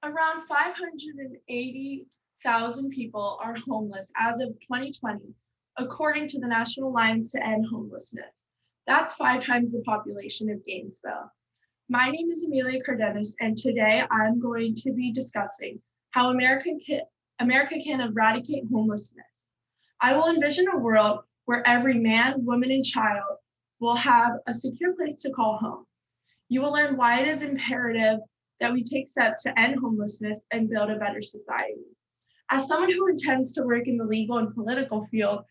Around 580,000 people are homeless as of 2020, according to the National Alliance to End Homelessness. That's 5 times the population of Gainesville. My name is Amelia Cardenas, and today I'm going to be discussing how America can eradicate homelessness. I will envision a world where every man, woman, and child will have a secure place to call home. You will learn why it is imperative that we take steps to end homelessness and build a better society. As someone who intends to work in the legal and political field,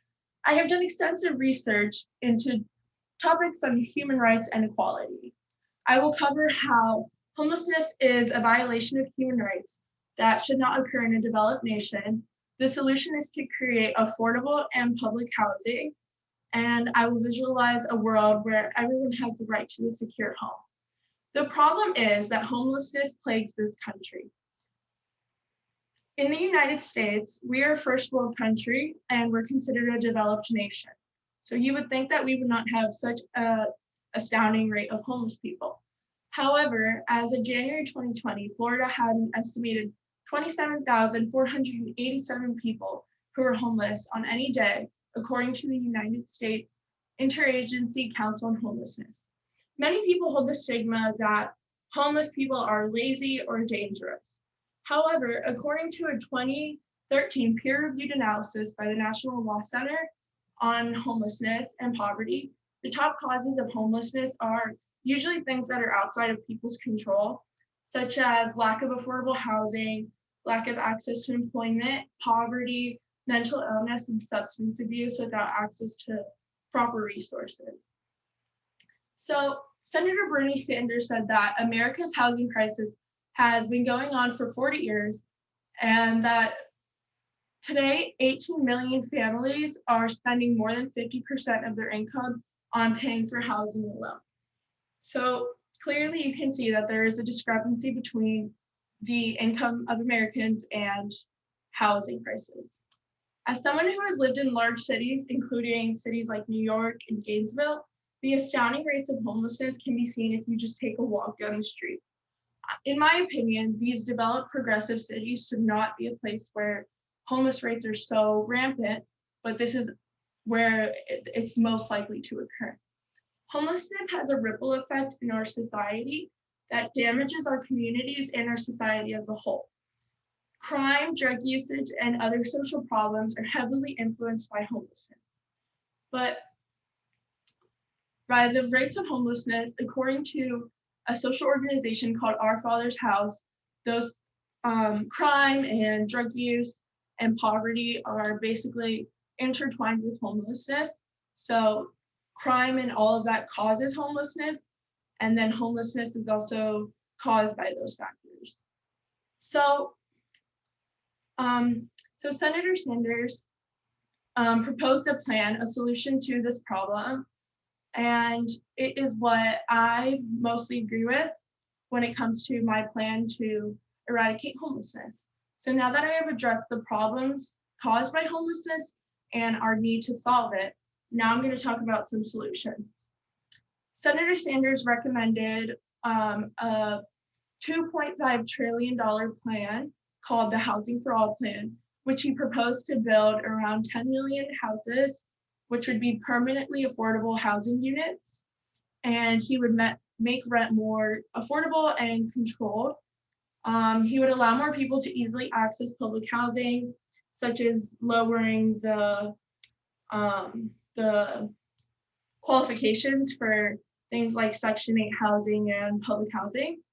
I have done extensive research into topics on human rights and equality. I will cover how homelessness is a violation of human rights that should not occur in a developed nation. The solution is to create affordable and public housing, and I will visualize a world where everyone has the right to a secure home. The problem is that homelessness plagues this country. In the United States, we are a first world country and we're considered a developed nation. So you would think that we would not have such an astounding rate of homeless people. However, as of January 2020, Florida had an estimated 27,487 people who were homeless on any day, according to the United States Interagency Council on Homelessness. Many people hold the stigma that homeless people are lazy or dangerous. However, according to a 2013 peer-reviewed analysis by the National Law Center on Homelessness and Poverty, the top causes of homelessness are usually things that are outside of people's control, such as lack of affordable housing, lack of access to employment, poverty, mental illness, and substance abuse without access to proper resources. So Senator Bernie Sanders said that America's housing crisis has been going on for 40 years and that today 18 million families are spending more than 50% of their income on paying for housing alone. So clearly you can see that there is a discrepancy between the income of Americans and housing prices. As someone who has lived in large cities, including cities like New York and Gainesville, the astounding rates of homelessness can be seen if you just take a walk down the street. In my opinion, these developed progressive cities should not be a place where homeless rates are so rampant, but this is where it's most likely to occur. Homelessness has a ripple effect in our society that damages our communities and our society as a whole. Crime, drug usage, and other social problems are heavily influenced by homelessness. But by the rates of homelessness, according to a social organization called Our Father's House, those crime and drug use and poverty are basically intertwined with homelessness. So crime and all of that causes homelessness, and then homelessness is also caused by those factors. So Senator Sanders proposed a plan, a solution to this problem, and it is what I mostly agree with when it comes to my plan to eradicate homelessness. So now that I have addressed the problems caused by homelessness and our need to solve it, now I'm going to talk about some solutions. Senator Sanders recommended a $2.5 trillion plan called the Housing for All plan, which he proposed to build around 10 million houses, which would be permanently affordable housing units, and he would make rent more affordable and controlled. He would allow more people to easily access public housing, such as lowering the qualifications for things like Section 8 housing and public housing.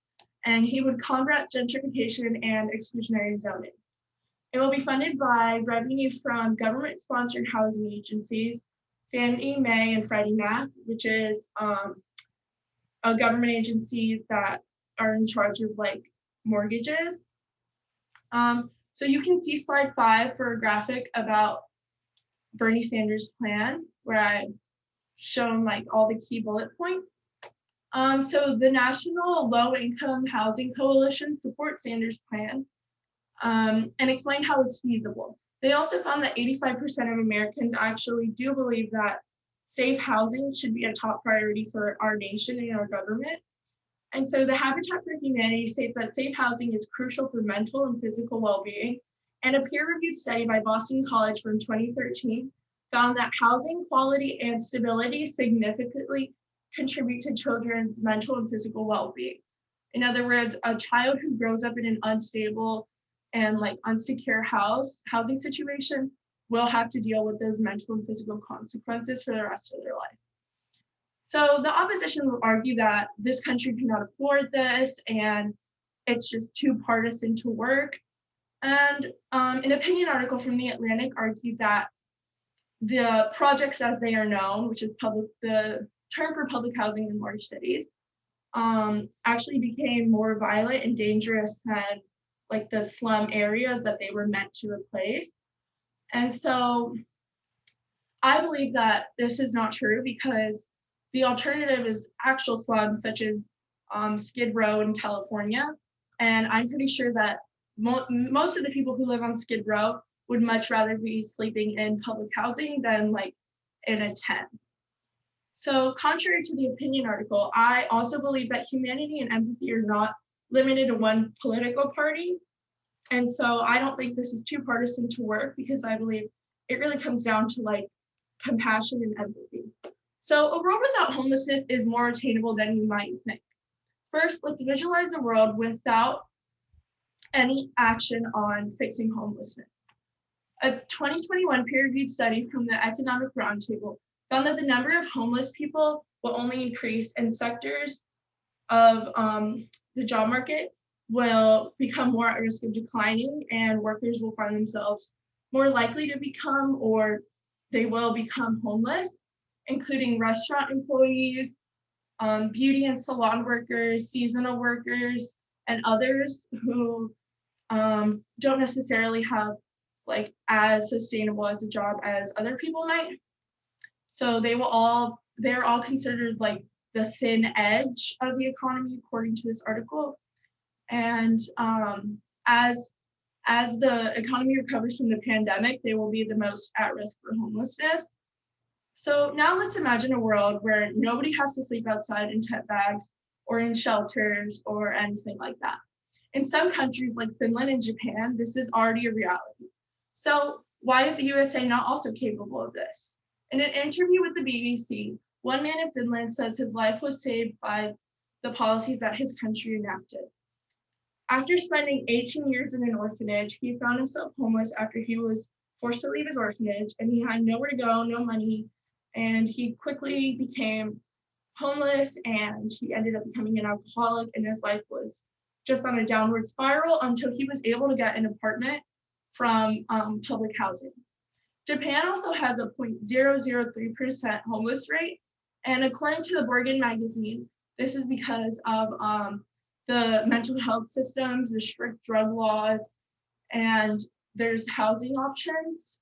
And he would combat gentrification and exclusionary zoning. It will be funded by revenue from government-sponsored housing agencies, Fannie Mae and Freddie Mac, which is government agencies that are in charge of like mortgages. So you can see slide 5 for a graphic about Bernie Sanders' plan, where I've shown like all the key bullet points. So the National Low Income Housing Coalition supports Sanders' plan and explained how it's feasible. They also found that 85% of Americans actually do believe that safe housing should be a top priority for our nation and our government. And so the Habitat for Humanity states that safe housing is crucial for mental and physical well-being. And a peer-reviewed study by Boston College from 2013 found that housing quality and stability significantly contribute to children's mental and physical well-being. In other words, a child who grows up in an unstable and like unsecure housing situation will have to deal with those mental and physical consequences for the rest of their life. So the opposition will argue that this country cannot afford this and it's just too partisan to work. And an opinion article from The Atlantic argued that the projects as they are known, which is the term for public housing in large cities, actually became more violent and dangerous than like the slum areas that they were meant to replace. And so I believe that this is not true because the alternative is actual slums such as Skid Row in California. And I'm pretty sure that most of the people who live on Skid Row would much rather be sleeping in public housing than like in a tent. So contrary to the opinion article, I also believe that humanity and empathy are not limited to one political party. And so I don't think this is too partisan to work because I believe it really comes down to like compassion and empathy. So a world without homelessness is more attainable than you might think. First, let's visualize a world without any action on fixing homelessness. A 2021 peer-reviewed study from the Economic Roundtable found that the number of homeless people will only increase and sectors of the job market will become more at risk of declining and workers will find themselves more likely to become or they will become homeless, including restaurant employees, beauty and salon workers, seasonal workers, and others who don't necessarily have like as sustainable as a job as other people might. So they're all considered like the thin edge of the economy, according to this article. And as the economy recovers from the pandemic, they will be the most at risk for homelessness. So now let's imagine a world where nobody has to sleep outside in tent bags or in shelters or anything like that. In some countries like Finland and Japan, this is already a reality. So why is the USA not also capable of this? In an interview with the BBC, one man in Finland says his life was saved by the policies that his country enacted. After spending 18 years in an orphanage, he found himself homeless after he was forced to leave his orphanage and he had nowhere to go, no money, and he quickly became homeless and he ended up becoming an alcoholic and his life was just on a downward spiral until he was able to get an apartment from public housing. Japan also has a 0.003% homeless rate, and according to the Bergen magazine, this is because of the mental health systems, the strict drug laws, and there's housing options.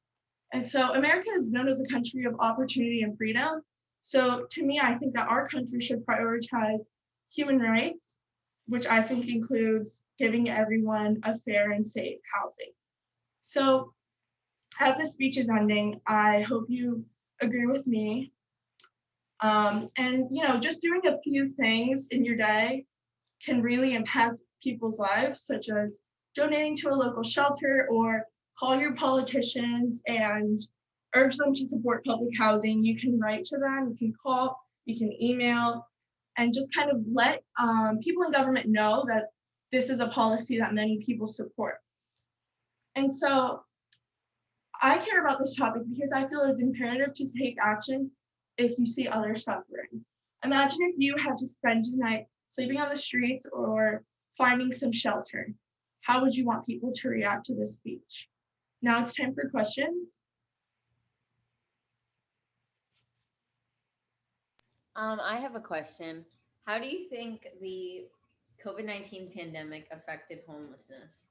And so America is known as a country of opportunity and freedom. So to me, I think that our country should prioritize human rights, which I think includes giving everyone a fair and safe housing. So as this speech is ending, I hope you agree with me. And just doing a few things in your day can really impact people's lives, such as donating to a local shelter or call your politicians and urge them to support public housing. You can write to them, you can call, you can email, and just kind of let people in government know that this is a policy that many people support. And so I care about this topic because I feel it's imperative to take action if you see others suffering. Imagine if you had to spend a night sleeping on the streets or finding some shelter. How would you want people to react to this speech? Now it's time for questions. I have a question. How do you think the COVID-19 pandemic affected homelessness?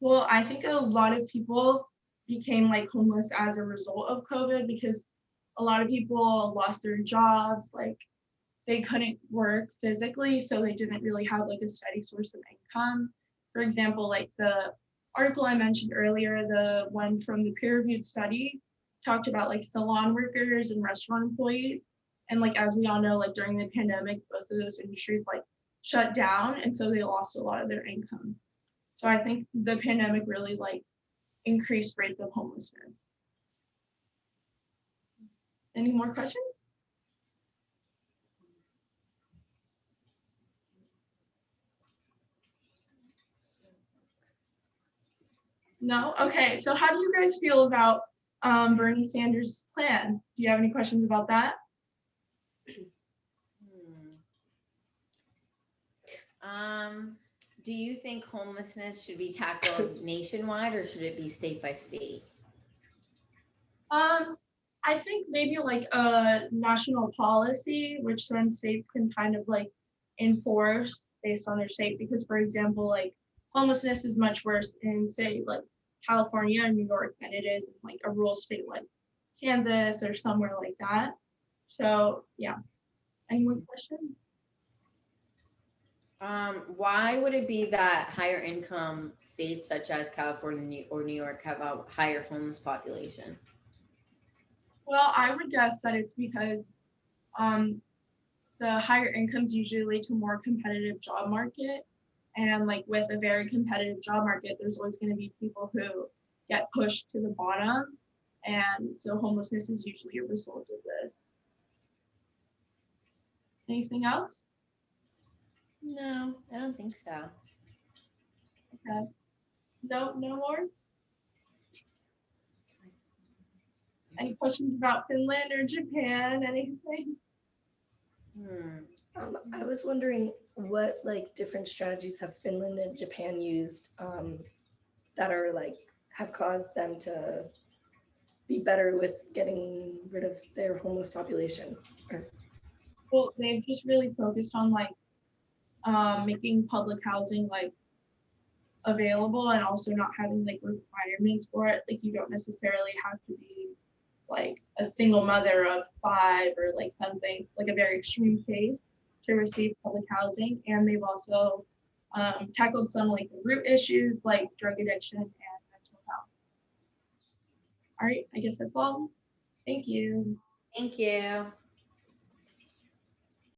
Well, I think a lot of people became like homeless as a result of COVID because a lot of people lost their jobs, like they couldn't work physically, so they didn't really have like a steady source of income. For example, like the article I mentioned earlier, the one from the peer-reviewed study talked about like salon workers and restaurant employees. And like as we all know, like during the pandemic, both of those industries like shut down, and so they lost a lot of their income. So I think the pandemic really like increased rates of homelessness. Any more questions? No? Okay, so how do you guys feel about Bernie Sanders' plan? Do you have any questions about that? Do you think homelessness should be tackled nationwide or should it be state by state? I think maybe like a national policy, which then states can kind of like enforce based on their state. Because for example, like homelessness is much worse in say like California and New York than it is in like a rural state like Kansas or somewhere like that. So yeah. Any more questions? Why would it be that higher income states such as California or New York have a higher homeless population? Well, I would guess that it's because the higher incomes usually lead to more competitive job market. And like with a very competitive job market, there's always going to be people who get pushed to the bottom. And so homelessness is usually a result of this. Anything else? No, I don't think so. Okay. No more? Any questions about Finland or Japan? Anything? I was wondering what like different strategies have Finland and Japan used that are like have caused them to be better with getting rid of their homeless population. Well, they've just really focused on like making public housing like available and also not having like requirements for it. Like you don't necessarily have to be like a single mother of 5 or like something like a very extreme case to receive public housing. And they've also tackled some like the root issues like drug addiction and mental health. All right, I guess that's all. Thank you. Thank you.